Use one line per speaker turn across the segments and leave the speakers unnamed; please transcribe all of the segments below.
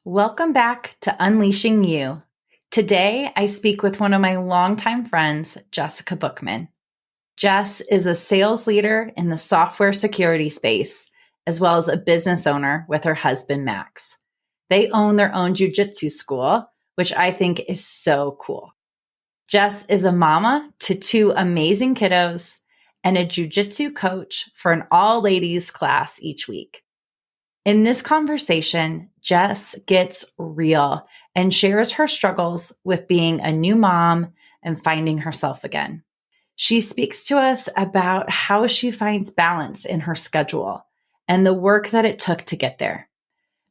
Welcome back to Unleashing You. Today, I speak with one of my longtime friends, Jessica Bookman. Jess is a sales leader in the software security space, as well as a business owner with her husband, Max. They own their own Jiu Jitsu school, which I think is so cool. Jess is a mama to two amazing kiddos and a Jiu Jitsu coach for an all-ladies class each week. In this conversation, Jess gets real and shares her struggles with being a new mom and finding herself again. She speaks to us about how she finds balance in her schedule and the work that it took to get there.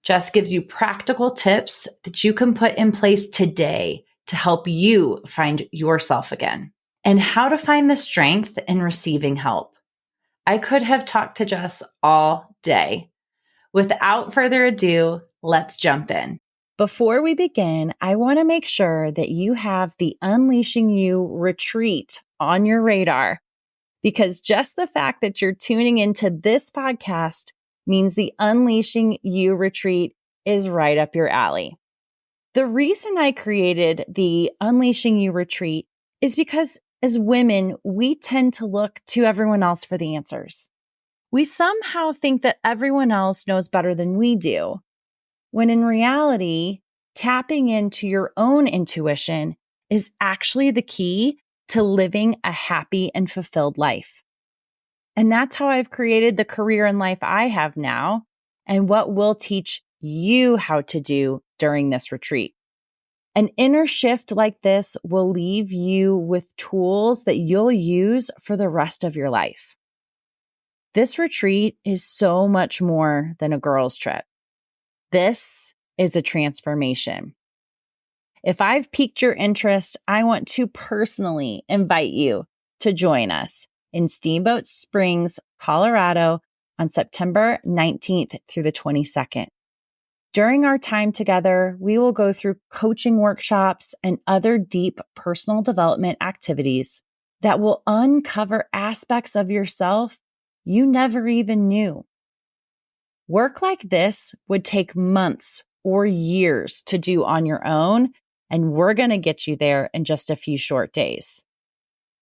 Jess gives you practical tips that you can put in place today to help you find yourself again, and how to find the strength in receiving help. I could have talked to Jess all day. Without further ado, let's jump in. Before we begin, I want to make sure that you have the Unleashing You retreat on your radar, because just the fact that you're tuning into this podcast means the Unleashing You retreat is right up your alley. The reason I created the Unleashing You retreat is because as women, we tend to look to everyone else for the answers. We somehow think that everyone else knows better than we do, when in reality, tapping into your own intuition is actually the key to living a happy and fulfilled life. And that's how I've created the career and life I have now, and what we'll teach you how to do during this retreat. An inner shift like this will leave you with tools that you'll use for the rest of your life. This retreat is so much more than a girls' trip. This is a transformation. If I've piqued your interest, I want to personally invite you to join us in Steamboat Springs, Colorado on September 19th through the 22nd. During our time together, we will go through coaching workshops and other deep personal development activities that will uncover aspects of yourself you never even knew. Work like this would take months or years to do on your own, and we're going to get you there in just a few short days.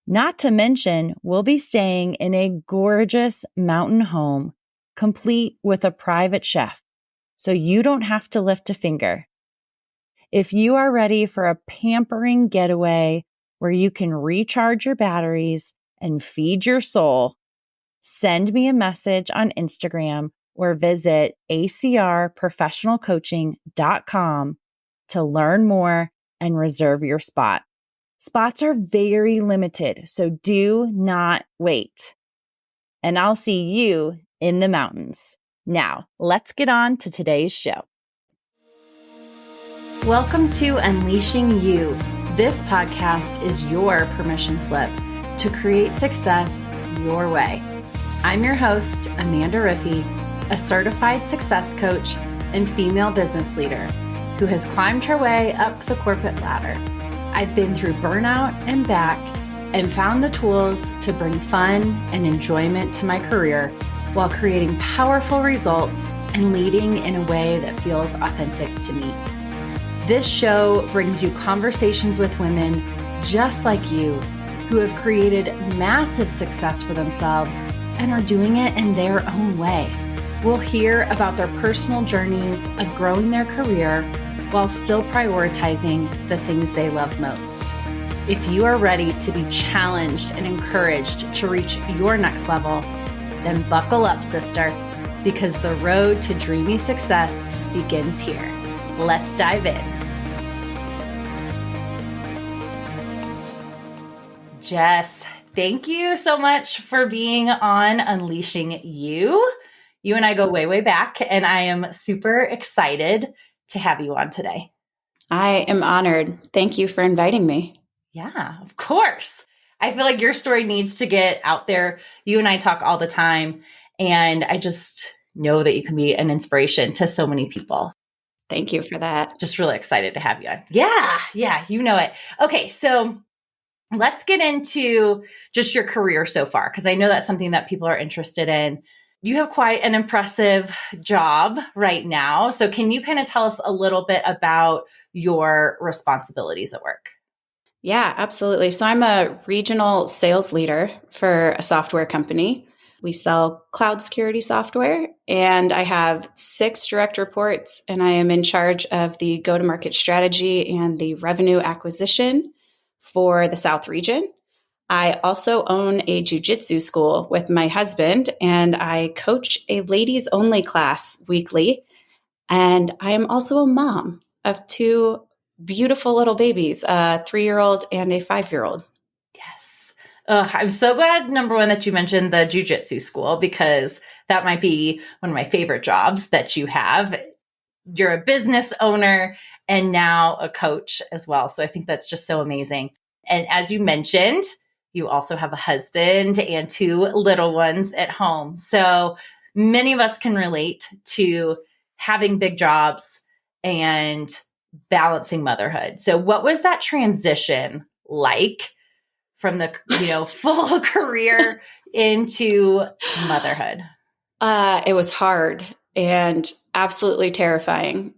Not to mention, we'll be staying in a gorgeous mountain home, complete with a private chef, so you don't have to lift a finger. If you are ready for a pampering getaway where you can recharge your batteries and feed your soul, send me a message on Instagram or visit acrprofessionalcoaching.com to learn more and reserve your spot. Spots are very limited, so do not wait. And I'll see you in the mountains. Now, let's get on to today's show. Welcome to Unleashing You. This podcast is your permission slip to create success your way. I'm your host, Amanda Riffey, a certified success coach and female business leader who has climbed her way up the corporate ladder. I've been through burnout and back and found the tools to bring fun and enjoyment to my career while creating powerful results and leading in a way that feels authentic to me. This show brings you conversations with women just like you who have created massive success for themselves and are doing it in their own way. We'll hear about their personal journeys of growing their career while still prioritizing the things they love most. If you are ready to be challenged and encouraged to reach your next level, then buckle up, sister, because the road to dreamy success begins here. Let's dive in. Jess, thank you so much for being on Unleashing You. You and I go way, way back, and I am super excited to have you on today.
I am honored. Thank you for inviting me.
Yeah, of course. I feel like your story needs to get out there. You and I talk all the time, and I just know that you can be an inspiration to so many people.
Thank you for that.
Just really excited to have you on. Yeah, you know it. Okay, so let's get into just your career so far, because I know that's something that people are interested in. You have quite an impressive job right now. So can you kind of tell us a little bit about your responsibilities at work?
Yeah, absolutely. So I'm a regional sales leader for a software company. We sell cloud security software, and I have 6 direct reports, and I am in charge of the go to market strategy and the revenue acquisition for the South region. I also own a Jiu Jitsu school with my husband, and I coach a ladies only class weekly. And I am also a mom of 2 beautiful little babies, a 3-year-old and a 5-year-old.
Yes. I'm so glad, number one, that you mentioned the Jiu Jitsu school, because that might be one of my favorite jobs that you have. You're a business owner and now a coach as well. So I think that's just so amazing. And as you mentioned, you also have a husband and 2 little ones at home. So many of us can relate to having big jobs and balancing motherhood. So what was that transition like from the, full career into motherhood?
It was hard and absolutely terrifying.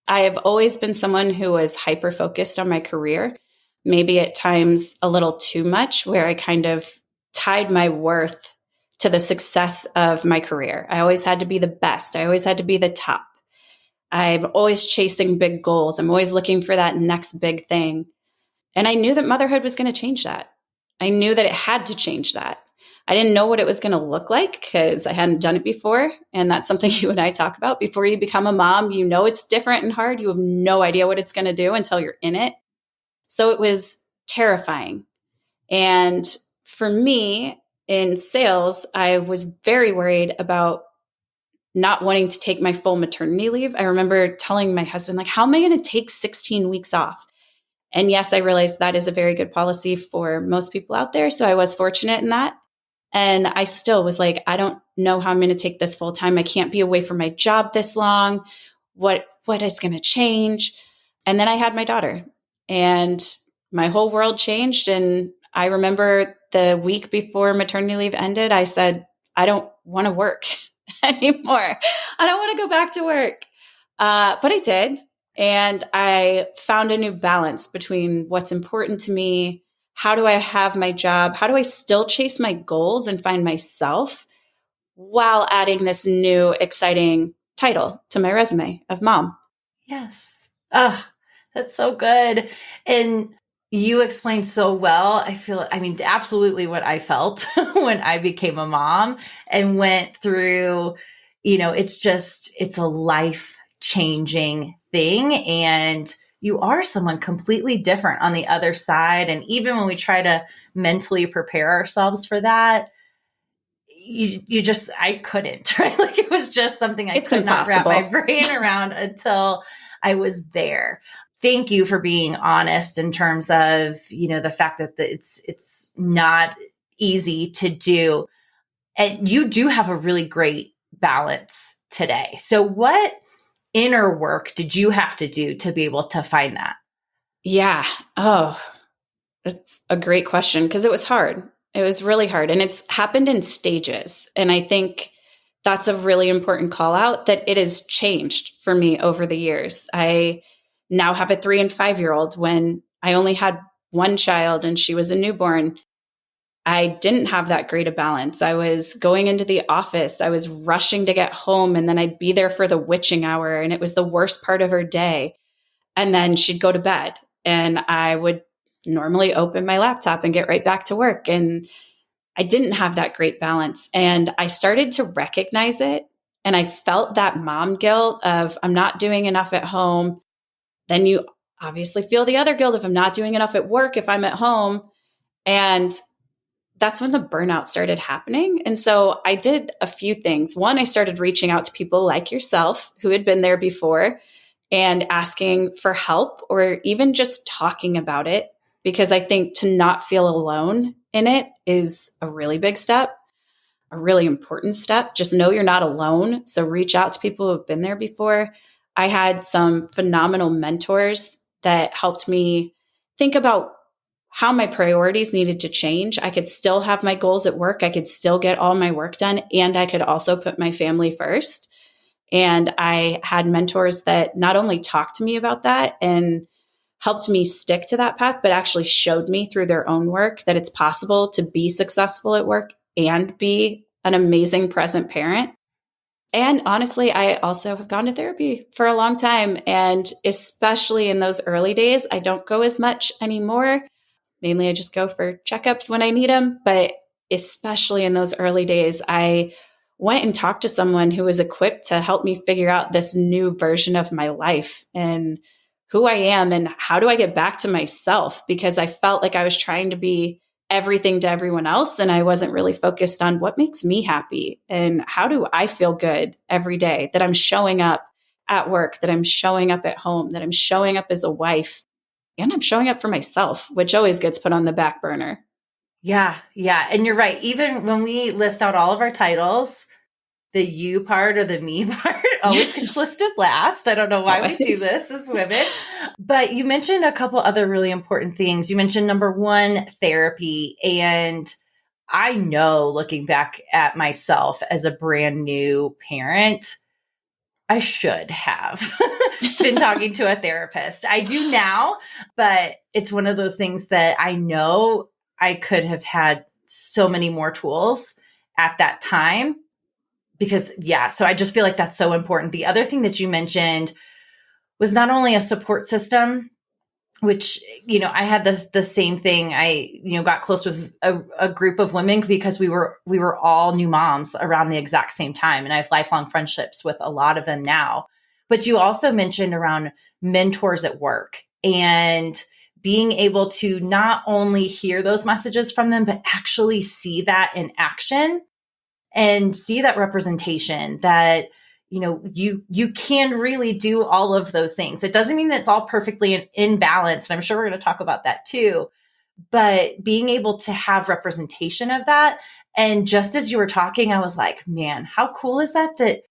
I have always been someone who was hyper focused on my career, maybe at times a little too much, where I kind of tied my worth to the success of my career. I always had to be the best, I always had to be the top. I'm always chasing big goals. I'm always looking for that next big thing. And I knew that motherhood was going to change that. I knew that it had to change that. I didn't know what it was going to look like because I hadn't done it before. And that's something you and I talk about. Before you become a mom, you know it's different and hard. You have no idea what it's going to do until you're in it. So it was terrifying. And for me in sales, I was very worried about not wanting to take my full maternity leave. I remember telling my husband, like, how am I going to take 16 weeks off? And yes, I realized that is a very good policy for most people out there. So I was fortunate in that. And I still was like, I don't know how I'm going to take this full time. I can't be away from my job this long. What is going to change? And then I had my daughter and my whole world changed. And I remember the week before maternity leave ended, I said, I don't want to work anymore. I don't want to go back to work. But I did. And I found a new balance between what's important to me. How do I have my job? How do I still chase my goals and find myself while adding this new exciting title to my resume of mom?
Yes. Oh, that's so good. And you explained so well. Absolutely what I felt when I became a mom and went through, it's a life changing thing. And you are someone completely different on the other side. And even when we try to mentally prepare ourselves for that, I couldn't, right? Like it was just something I
It's
could not wrap my
impossible.
brain around until I was there. Thank you for being honest in terms of, the fact that it's not easy to do. And you do have a really great balance today. So what inner work did you have to do to be able to find that?
Yeah. Oh, it's a great question because it was hard. It was really hard. And it's happened in stages. And I think that's a really important call out that it has changed for me over the years. I now have a 3 and 5-year-old. When I only had one child and she was a newborn, I didn't have that great a balance. I was going into the office, I was rushing to get home, and then I'd be there for the witching hour. And it was the worst part of her day. And then she'd go to bed, and I would normally open my laptop and get right back to work. And I didn't have that great balance. And I started to recognize it. And I felt that mom guilt of I'm not doing enough at home. Then you obviously feel the other guilt of I'm not doing enough at work if I'm at home. And that's when the burnout started happening. And so I did a few things. One, I started reaching out to people like yourself who had been there before and asking for help or even just talking about it, because I think to not feel alone in it is a really big step, a really important step. Just know you're not alone. So reach out to people who have been there before. I had some phenomenal mentors that helped me think about how my priorities needed to change. I could still have my goals at work. I could still get all my work done, and I could also put my family first. And I had mentors that not only talked to me about that and helped me stick to that path, but actually showed me through their own work that it's possible to be successful at work and be an amazing present parent. And honestly, I also have gone to therapy for a long time. And especially in those early days, I don't go as much anymore. Mainly, I just go for checkups when I need them. But especially in those early days, I went and talked to someone who was equipped to help me figure out this new version of my life and who I am and how do I get back to myself, because I felt like I was trying to be everything to everyone else. And I wasn't really focused on what makes me happy and how do I feel good every day, that I'm showing up at work, that I'm showing up at home, that I'm showing up as a wife, and I'm showing up for myself, which always gets put on the back burner.
Yeah. Yeah. And you're right. Even when we list out all of our titles, the you part or the me part always gets listed last. I don't know why we do this as women. But you mentioned a couple other really important things. You mentioned number one, therapy. And I know, looking back at myself as a brand new parent, I should have been talking to a therapist. I do now, but it's one of those things that I know I could have had so many more tools at that time because, yeah, so I just feel like that's so important. The other thing that you mentioned was not only a support system, which, I had the same thing. I, got close with a group of women because we were all new moms around the exact same time. And I have lifelong friendships with a lot of them now. But you also mentioned around mentors at work and being able to not only hear those messages from them, but actually see that in action and see that representation that you can really do all of those things. It doesn't mean that it's all perfectly in balance, and I'm sure we're going to talk about that too, but being able to have representation of that. And just as you were talking, I was like, man, how cool is that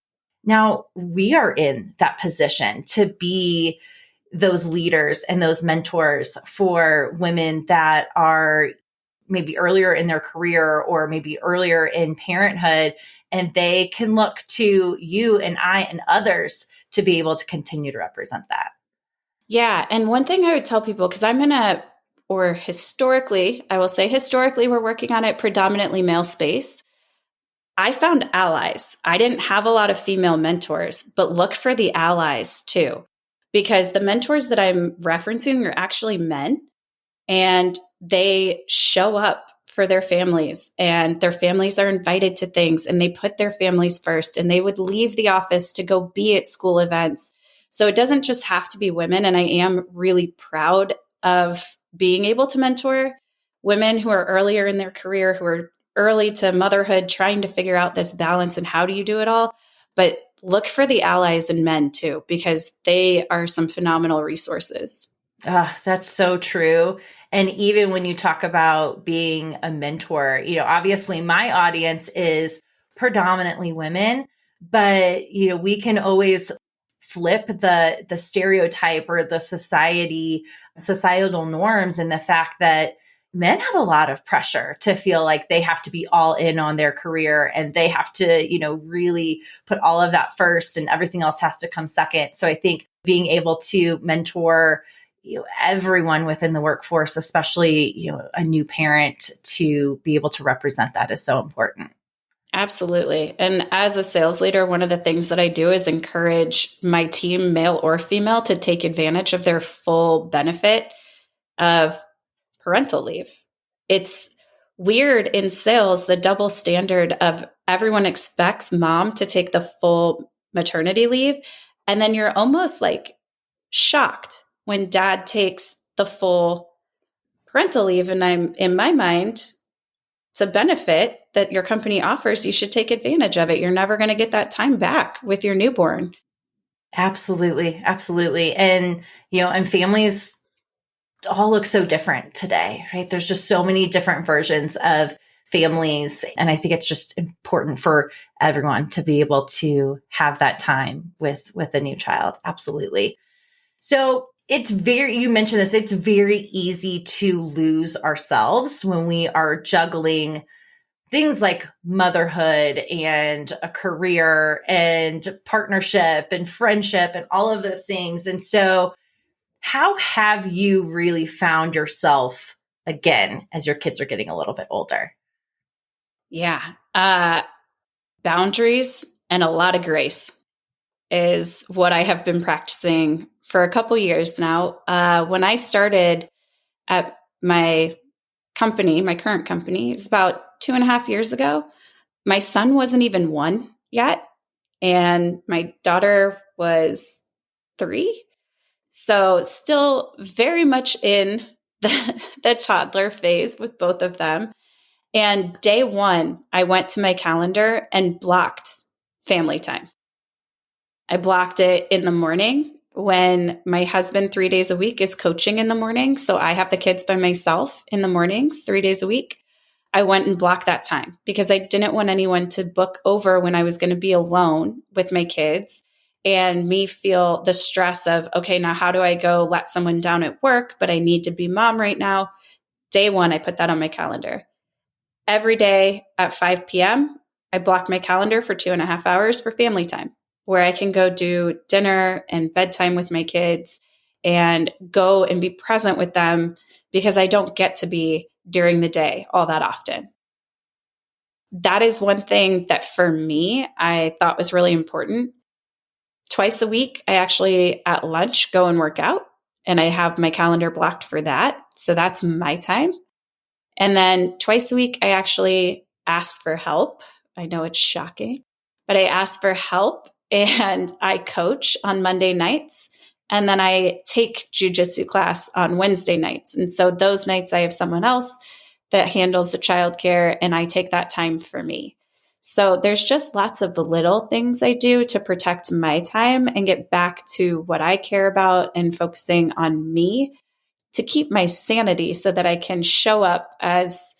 now we are in that position to be those leaders and those mentors for women that are maybe earlier in their career or maybe earlier in parenthood, and they can look to you and I and others to be able to continue to represent that.
Yeah. And one thing I would tell people, because historically, I will say historically, we're working on it predominantly male space. I found allies. I didn't have a lot of female mentors, but look for the allies too, because the mentors that I'm referencing are actually men. And they show up for their families, and their families are invited to things, and they put their families first, and they would leave the office to go be at school events. So it doesn't just have to be women. And I am really proud of being able to mentor women who are earlier in their career, who are early to motherhood, trying to figure out this balance and how do you do it all. But look for the allies in men too, because they are some phenomenal resources.
That's so true. And even when you talk about being a mentor, obviously my audience is predominantly women, but, we can always flip the stereotype or the societal norms and the fact that men have a lot of pressure to feel like they have to be all in on their career and they have to, really put all of that first and everything else has to come second. So I think being able to mentor everyone within the workforce, especially, a new parent, to be able to represent that is so important.
Absolutely. And as a sales leader, one of the things that I do is encourage my team, male or female, to take advantage of their full benefit of parental leave. It's weird in sales, the double standard of everyone expects mom to take the full maternity leave. And then you're almost like shocked when dad takes the full parental leave. And I'm, in my mind, it's a benefit that your company offers. You should take advantage of it. You're never going to get that time back with your newborn.
Absolutely. Absolutely. And, and families all look so different today, right? There's just so many different versions of families. And I think it's just important for everyone to be able to have that time with a new child. Absolutely. So you mentioned this, it's very easy to lose ourselves when we are juggling things like motherhood and a career and partnership and friendship and all of those things. And so, how have you really found yourself again as your kids are getting a little bit older?
Yeah. Boundaries and a lot of grace is what I have been practicing for a couple years now. When I started at my company, my current company, it's about 2.5 years ago. My son wasn't even 1 yet, and my daughter was 3. So, still very much in the toddler phase with both of them. And day one, I went to my calendar and blocked family time. I blocked it in the morning when my husband 3 days a week is coaching in the morning. So I have the kids by myself in the mornings, 3 days a week. I went and blocked that time because I didn't want anyone to book over when I was going to be alone with my kids and me feel the stress of, okay, now how do I go let someone down at work, but I need to be mom right now. Day one, I put that on my calendar. Every day at 5 p.m., I block my calendar for 2.5 hours for family time, where I can go do dinner and bedtime with my kids and go and be present with them because I don't get to be during the day all that often. That is one thing that for me, I thought was really important. Twice a week, I actually at lunch go and work out, and I have my calendar blocked for that. So that's my time. And then twice a week, I actually asked for help. I know it's shocking, but I asked for help and I coach on Monday nights. And then I take Jiu Jitsu class on Wednesday nights. And so those nights I have someone else that handles the childcare and I take that time for me. So there's just lots of little things I do to protect my time and get back to what I care about and focusing on me to keep my sanity so that I can show up as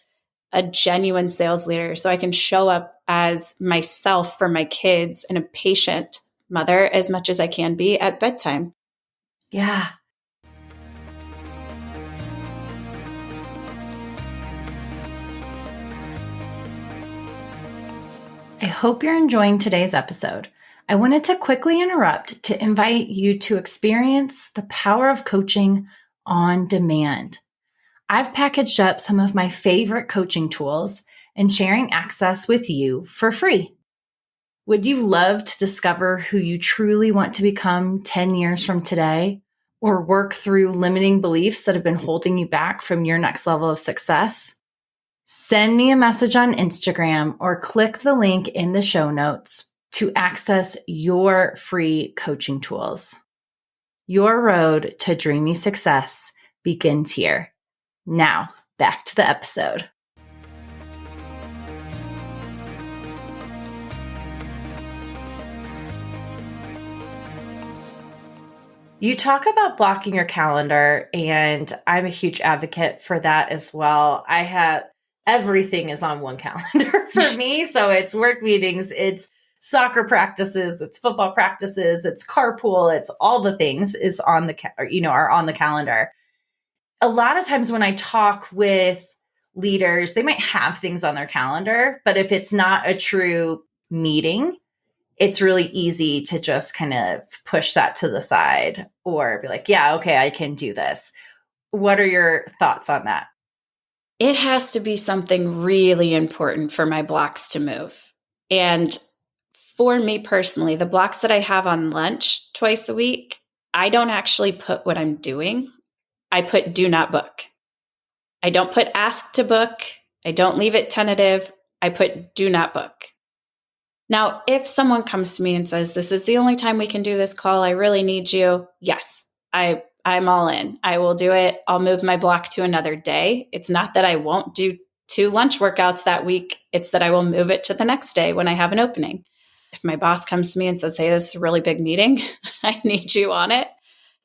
a genuine sales leader, so I can show up as myself for my kids and a patient mother as much as I can be at bedtime.
Yeah. I hope you're enjoying today's episode. I wanted to quickly interrupt to invite you to experience the power of coaching on demand. I've packaged up some of my favorite coaching tools and sharing access with you for free. Would you love to discover who you truly want to become 10 years from today, or work through limiting beliefs that have been holding you back from your next level of success? Send me a message on Instagram or click the link in the show notes to access your free coaching tools. Your road to dreamy success begins here. Now, back to the episode. You talk about blocking your calendar, and I'm a huge advocate for that as well. Everything is on one calendar for me. So it's work meetings, it's soccer practices, it's football practices, it's carpool, it's all the things is on are on the calendar. A lot of times when I talk with leaders, they might have things on their calendar, but if it's not a true meeting, it's really easy to just kind of push that to the side or be like, yeah, okay, I can do this. What are your thoughts on that?
It has to be something really important for my blocks to move. And for me personally, the blocks that I have on lunch twice a week, I don't actually put what I'm doing. I put do not book. I don't put ask to book. I don't leave it tentative. I put do not book. Now, if someone comes to me and says, this is the only time we can do this call, I really need you. Yes, I'm all in. I will do it. I'll move my block to another day. It's not that I won't do 2 lunch workouts that week. It's that I will move it to the next day when I have an opening. If my boss comes to me and says, hey, this is a really big meeting, I need you on it.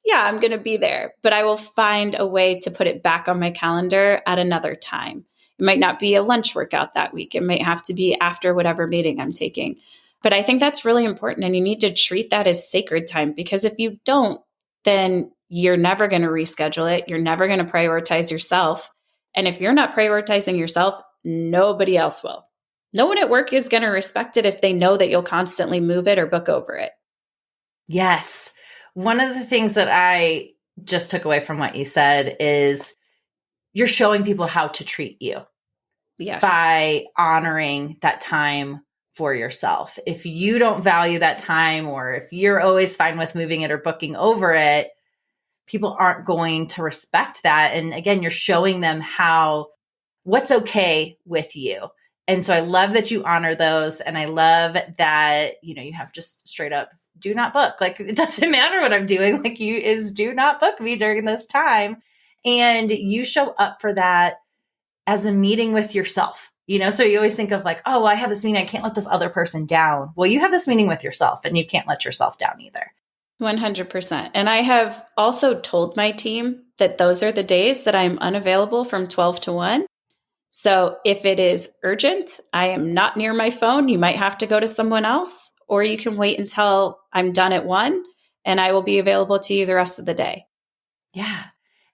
Yeah, I'm going to be there, but I will find a way to put it back on my calendar at another time. It might not be a lunch workout that week. It might have to be after whatever meeting I'm taking. But I think that's really important. And you need to treat that as sacred time, because if you don't, then you're never going to reschedule it. You're never going to prioritize yourself. And if you're not prioritizing yourself, nobody else will. No one at work is going to respect it if they know that you'll constantly move it or book over it.
Yes. One of the things that I just took away from what you said is you're showing people how to treat you.
Yes.
By honoring that time for yourself. If you don't value that time, or if you're always fine with moving it or booking over it, people aren't going to respect that. And again, you're showing them what's okay with you. And so I love that you honor those. And I love that, you have just straight up do not book. Like, it doesn't matter what I'm doing. Like, do not book me during this time. And you show up for that as a meeting with yourself, so you always think of like, oh, well, I have this meeting. I can't let this other person down. Well, you have this meeting with yourself and you can't let yourself down either.
100%. And I have also told my team that those are the days that I'm unavailable from 12 to 1. So if it is urgent, I am not near my phone. You might have to go to someone else, or you can wait until I'm done at 1 and I will be available to you the rest of the day.
Yeah.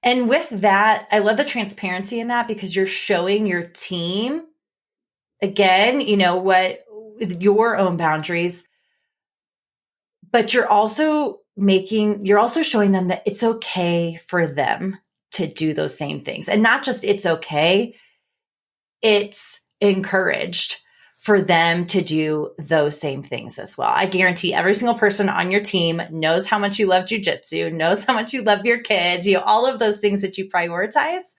And with that, I love the transparency in that, because you're showing your team, again, what with your own boundaries, but you're also showing them that it's okay for them to do those same things. And not just it's okay, it's encouraged for them to do those same things as well. I guarantee every single person on your team knows how much you love Jiu Jitsu, knows how much you love your kids, all of those things that you prioritize,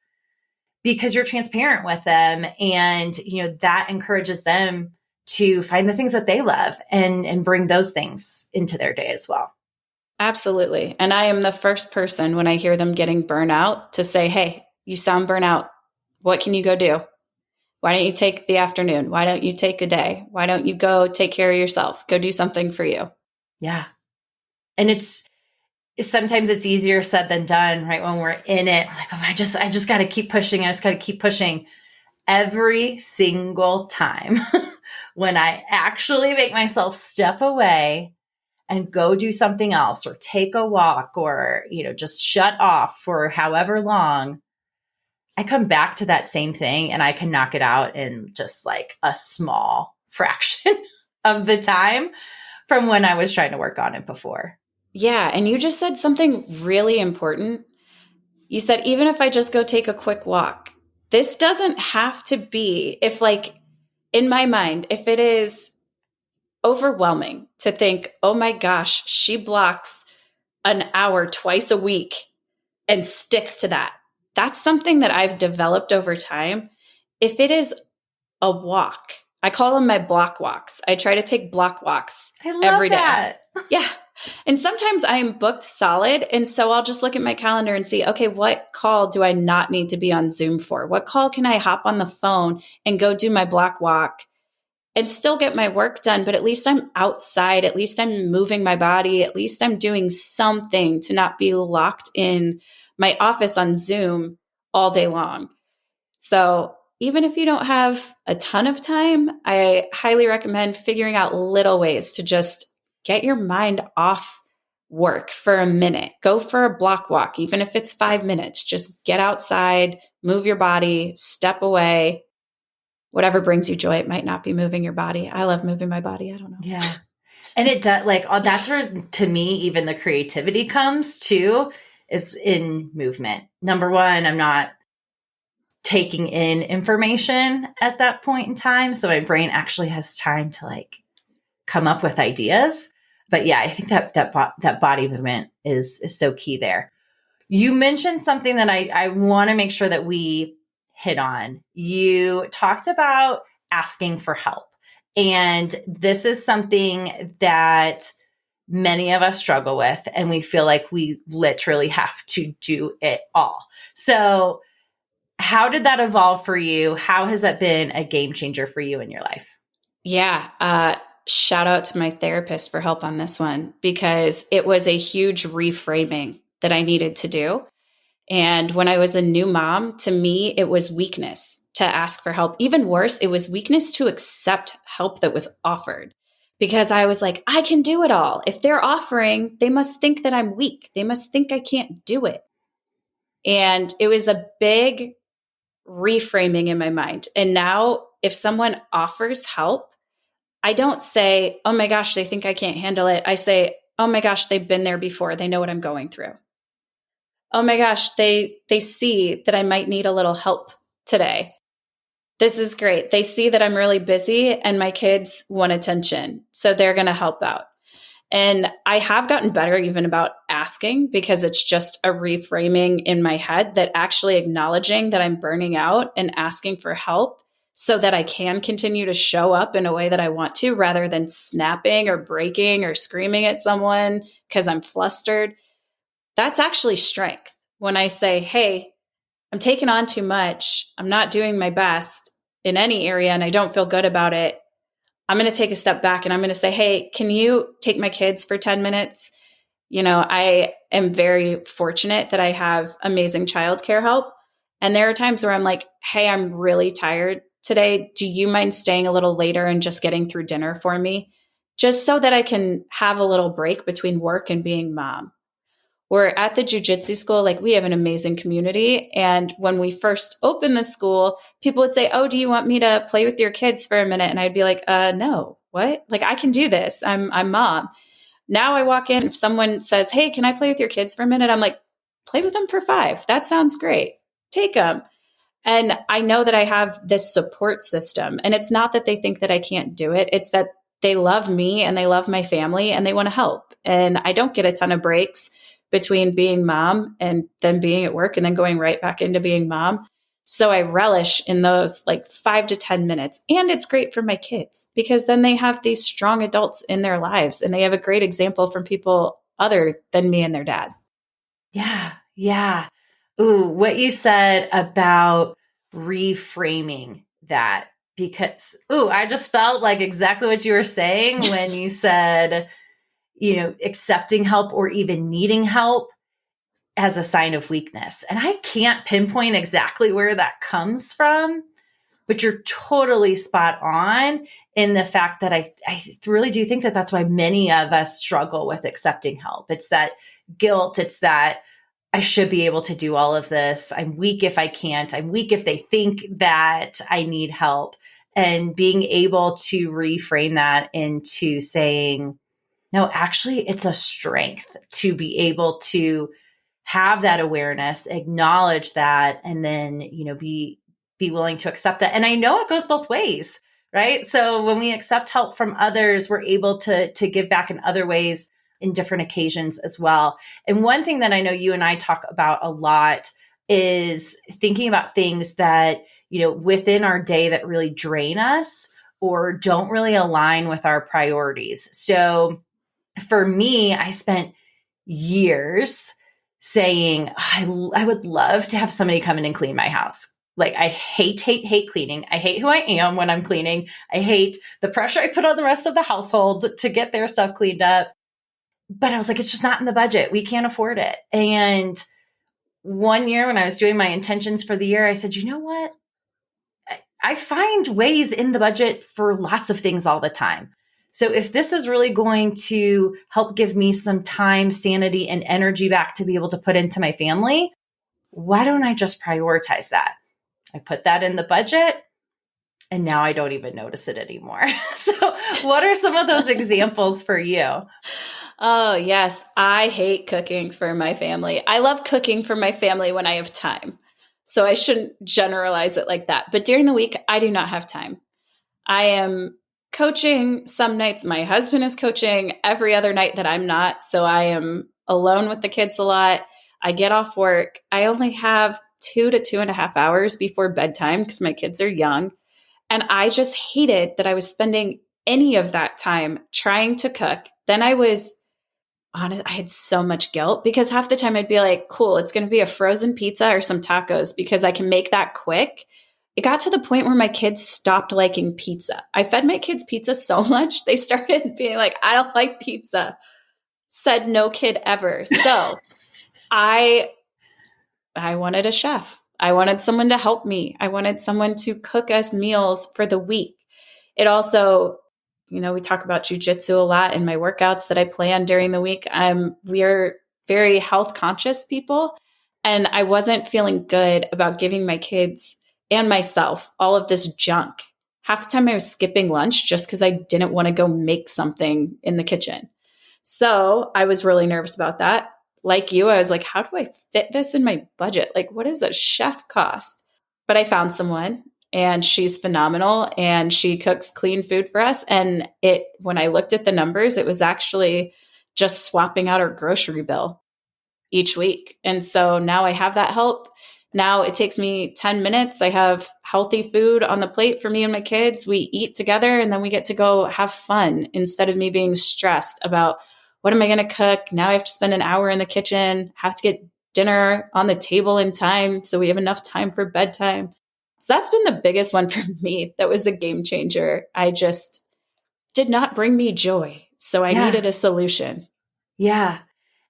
because you're transparent with them. And, that encourages them to find the things that they love and bring those things into their day as well.
Absolutely. And I am the first person when I hear them getting burnout to say, hey, you sound burnout. What can you go do? Why don't you take the afternoon? Why don't you take a day? Why don't you go take care of yourself? Go do something for you.
Yeah. And sometimes it's easier said than done, right? When we're in it, we're like, oh, I just got to keep pushing. I just got to keep pushing. Every single time when I actually make myself step away and go do something else, or take a walk, or, just shut off for however long, I come back to that same thing and I can knock it out in just like a small fraction of the time from when I was trying to work on it before.
Yeah. And you just said something really important. You said, even if I just go take a quick walk, this doesn't have to be, in my mind, if it is overwhelming to think, oh my gosh, she blocks an hour twice a week and sticks to that. That's something that I've developed over time. If it is a walk, I call them my block walks. I try to take block walks every day. Yeah. And sometimes I am booked solid. And so I'll just look at my calendar and see, okay, what call do I not need to be on Zoom for? What call can I hop on the phone and go do my block walk and still get my work done? But at least I'm outside. At least I'm moving my body. At least I'm doing something to not be locked in my office on Zoom all day long. So even if you don't have a ton of time, I highly recommend figuring out little ways to just get your mind off work for a minute. Go for a block walk, even if it's 5 minutes. Just get outside, move your body, step away. Whatever brings you joy. It might not be moving your body. I love moving my body. I don't know.
Yeah. And it does, that's where, to me, even the creativity comes too, is in movement. Number one, I'm not taking in information at that point in time. So my brain actually has time to come up with ideas. But yeah, I think that body movement is so key there. You mentioned something that I want to make sure that we hit on. You talked about asking for help. And this is something that many of us struggle with, and we feel like we literally have to do it all. So how did that evolve for you? How has that been a game changer for you in your life?
Yeah. Shout out to my therapist for help on this one, because it was a huge reframing that I needed to do. And when I was a new mom, to me, it was weakness to ask for help. Even worse, it was weakness to accept help that was offered, because I was like, I can do it all. If they're offering, they must think that I'm weak. They must think I can't do it. And it was a big reframing in my mind. And now, if someone offers help, I don't say, oh my gosh, they think I can't handle it. I say, oh my gosh, they've been there before. They know what I'm going through. Oh my gosh, they see that I might need a little help today. This is great. They see that I'm really busy and my kids want attention. So they're going to help out. And I have gotten better even about asking, because it's just a reframing in my head that actually acknowledging that I'm burning out and asking for help so that I can continue to show up in a way that I want to, rather than snapping or breaking or screaming at someone because I'm flustered. That's actually strength. When I say, hey, I'm taking on too much, I'm not doing my best in any area, and I don't feel good about it, I'm going to take a step back and I'm going to say, hey, can you take my kids for 10 minutes? I am very fortunate that I have amazing childcare help. And there are times where I'm like, hey, I'm really tired today. Do you mind staying a little later and just getting through dinner for me? Just so that I can have a little break between work and being mom. We're at the Jiu Jitsu school, like we have an amazing community. And when we first opened the school, people would say, oh, do you want me to play with your kids for a minute? And I'd be like, no, what? Like, I can do this. I'm mom. Now I walk in, if someone says, hey, can I play with your kids for a minute? I'm like, play with them for 5. That sounds great. Take them. And I know that I have this support system. And it's not that they think that I can't do it. It's that they love me and they love my family and they want to help. And I don't get a ton of breaks between being mom and then being at work and then going right back into being mom. So I relish in those like 5 to 10 minutes. And it's great for my kids because then they have these strong adults in their lives and they have a great example from people other than me and their dad.
Yeah. Yeah. Ooh, what you said about reframing that, because, I just felt like exactly what you were saying when you said, accepting help or even needing help as a sign of weakness. And I can't pinpoint exactly where that comes from, but you're totally spot on in the fact that I really do think that that's why many of us struggle with accepting help. It's that guilt. It's that I should be able to do all of this. I'm weak if I can't. I'm weak if they think that I need help. And being able to reframe that into saying, no, actually, it's a strength to be able to have that awareness, acknowledge that, and then, be willing to accept that. And I know it goes both ways, right? So when we accept help from others, we're able to give back in other ways in different occasions as well. And one thing that I know you and I talk about a lot is thinking about things that, within our day that really drain us or don't really align with our priorities. So for me, I spent years saying, I would love to have somebody come in and clean my house. Like, I hate cleaning. I hate who I am when I'm cleaning. I hate the pressure I put on the rest of the household to get their stuff cleaned up. But I was like, it's just not in the budget. We can't afford it. And one year when I was doing my intentions for the year, I said, you know what? I find ways in the budget for lots of things all the time. So if this is really going to help give me some time, sanity, and energy back to be able to put into my family, why don't I just prioritize that? I put that in the budget and now I don't even notice it anymore. So what are some of those examples for you?
Oh, yes. I hate cooking for my family. I love cooking for my family when I have time. So I shouldn't generalize it like that. But during the week, I do not have time. I am coaching some nights. My husband is coaching every other night that I'm not. So I am alone with the kids a lot. I get off work. I only have 2 to 2.5 hours before bedtime because my kids are young. And I just hated that I was spending any of that time trying to cook. Then I was honest, I had so much guilt because half the time I'd be like, cool, it's going to be a frozen pizza or some tacos because I can make that quick. It got to the point where my kids stopped liking pizza. I fed my kids pizza so much, they started being like, I don't like pizza. Said no kid ever. So I wanted a chef. I wanted someone to help me. I wanted someone to cook us meals for the week. It also We talk about Jiu Jitsu a lot in my workouts that I plan during the week. We're very health conscious people. And I wasn't feeling good about giving my kids and myself all of this junk. Half the time I was skipping lunch just because I didn't want to go make something in the kitchen. So I was really nervous about that. Like you, I was like, how do I fit this in my budget? Like, what does a chef cost? But I found someone and she's phenomenal and she cooks clean food for us. And when I looked at the numbers, it was actually just swapping out our grocery bill each week. And so now I have that help. Now it takes me 10 minutes. I have healthy food on the plate for me and my kids. We eat together and then we get to go have fun instead of me being stressed about what am I going to cook? Now I have to spend an hour in the kitchen, have to get dinner on the table in time so we have enough time for bedtime. So that's been the biggest one for me. That was a game changer. I just did not bring me joy. So I needed a solution.
Yeah.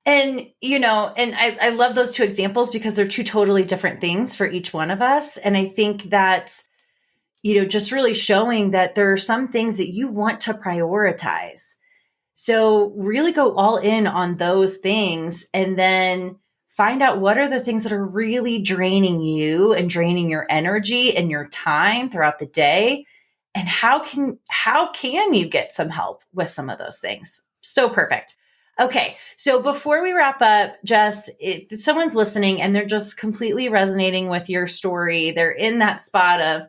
And, and I love those two examples because they're two totally different things for each one of us. And I think that's, just really showing that there are some things that you want to prioritize. So really go all in on those things and then find out what are the things that are really draining you and draining your energy and your time throughout the day. And how can you get some help with some of those things? So perfect. Okay. So before we wrap up, Jess, if someone's listening and they're just completely resonating with your story, they're in that spot of,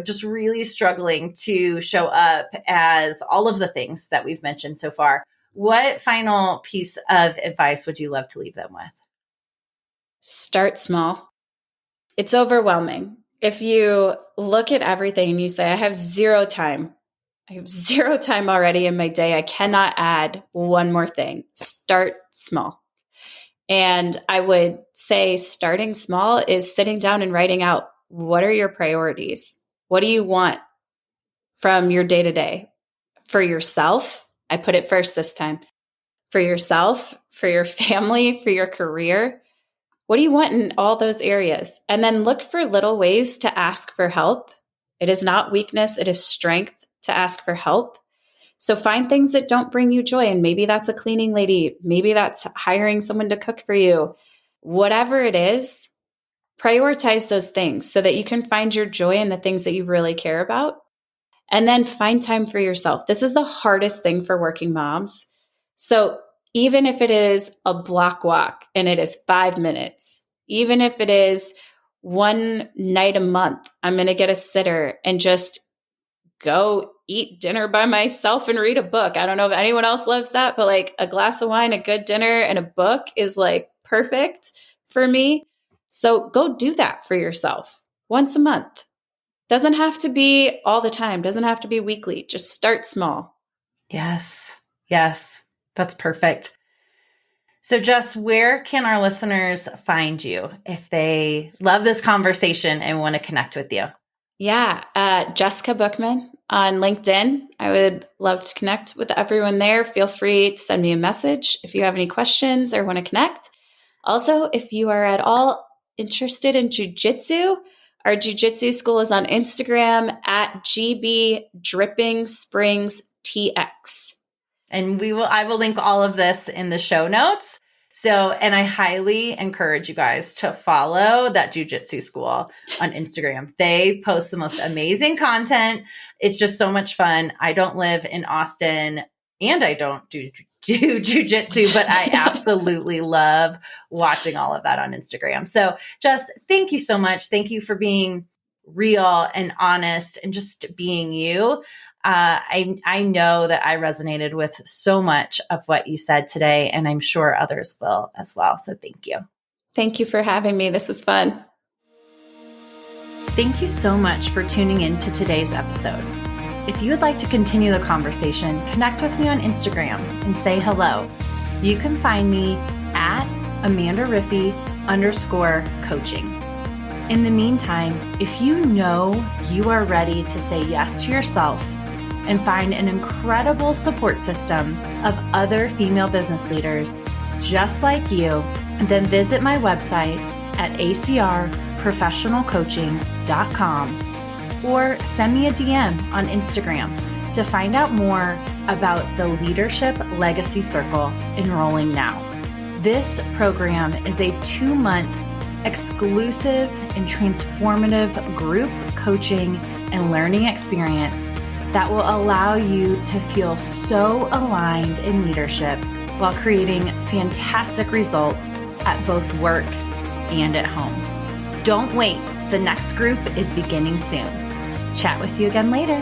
just really struggling to show up as all of the things that we've mentioned so far, what final piece of advice would you love to leave them with?
Start small. It's overwhelming. If you look at everything and you say, I have zero time already in my day. I cannot add one more thing. Start small. And I would say starting small is sitting down and writing out, what are your priorities? What do you want from your day to day? For yourself, I put it first this time. For yourself, for your family, for your career. What do you want in all those areas? And then look for little ways to ask for help. It is not weakness, it is strength to ask for help. So find things that don't bring you joy. And maybe that's a cleaning lady. Maybe that's hiring someone to cook for you. Whatever it is, prioritize those things so that you can find your joy in the things that you really care about. And then find time for yourself. This is the hardest thing for working moms. So even if it is a block walk and it is 5 minutes, even if it is one night a month, I'm going to get a sitter and just go eat dinner by myself and read a book. I don't know if anyone else loves that, but like a glass of wine, a good dinner, and a book is like perfect for me. So go do that for yourself once a month. Doesn't have to be all the time. Doesn't have to be weekly. Just start small.
Yes. That's perfect. So Jess, where can our listeners find you if they love this conversation and want to connect with you?
Yeah. Jessica Bookman on LinkedIn. I would love to connect with everyone there. Feel free to send me a message if you have any questions or want to connect. Also, if you are at all interested in Jiu Jitsu, our Jiu Jitsu school is on Instagram at GB Dripping Springs TX.
And I will link all of this in the show notes. So, and I highly encourage you guys to follow that Jiu Jitsu school on Instagram. They post the most amazing content. It's just so much fun. I don't live in Austin and I don't do Jiu Jitsu, but I absolutely love watching all of that on Instagram. So Jess, thank you so much. Thank you for being real and honest and just being you. I know that I resonated with so much of what you said today, and I'm sure others will as well. So thank you.
Thank you for having me. This was fun.
Thank you so much for tuning in to today's episode. If you would like to continue the conversation, connect with me on Instagram and say hello. You can find me at AmandaRiffy_coaching. In the meantime, if you know you are ready to say yes to yourself and find an incredible support system of other female business leaders just like you, then visit my website at acrprofessionalcoaching.com or send me a DM on Instagram To find out more about the Leadership Legacy Circle, enrolling now. This program is a 2-month exclusive and transformative group coaching and learning experience that will allow you to feel so aligned in leadership while creating fantastic results at both work and at home. Don't wait, the next group is beginning soon. Chat with you again later.